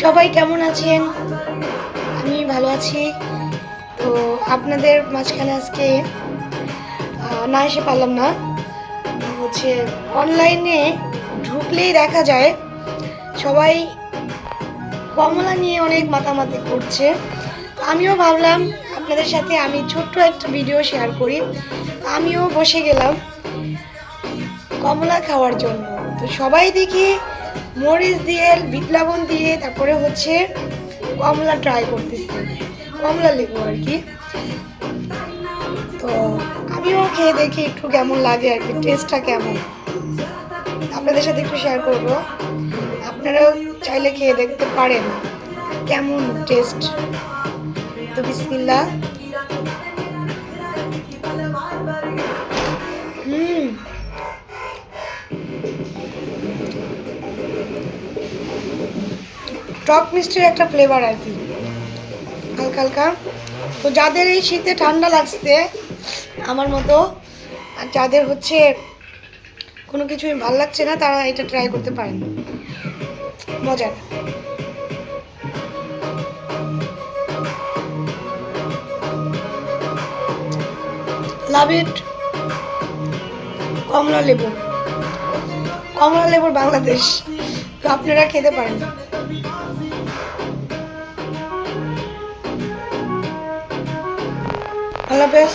সবাই কেমন আছেন? আমি ভালো আছি। তো আপনাদের মাঝখানে আজকে না এসে পারলাম না। হচ্ছে অনলাইনে ঢুকলেই দেখা যায় সবাই কমলা নিয়ে অনেক মাতামাতি করছে। আমিও ভাবলাম আপনাদের সাথে আমি ছোট্ট একটা ভিডিও শেয়ার করি। আমিও বসে গেলাম কমলা খাওয়ার জন্য। তো সবাই দেখি মরিচ দিয়ে, বিট লবণ দিয়ে, তারপরে হচ্ছে কমলা ট্রাই করতেছে, কমলা লেবু আর কি। তো আমিও খেয়ে দেখি একটু কেমন লাগে আর কি, টেস্টটা কেমন আপনাদের সাথে একটু শেয়ার করব। আপনারাও চাইলে খেয়ে দেখতে পারেন কেমন টেস্ট। তো বিসমিল্লাহ। টক মিষ্টির একটা ফ্লেভার আর কি, হালকা হালকা। তো যাদের এই শীতে ঠান্ডা লাগছে আমার মতো, আর যাদের হচ্ছে কোনো কিছুই ভালো লাগছে না, তারা এটা ট্রাই করতে পারেন, মজার। লাভ ইট। কমলা লেবু, কমলা লেবুর বাংলাদেশ। তো আপনারা খেতে পারেন। আল্লাহ হাফেজ।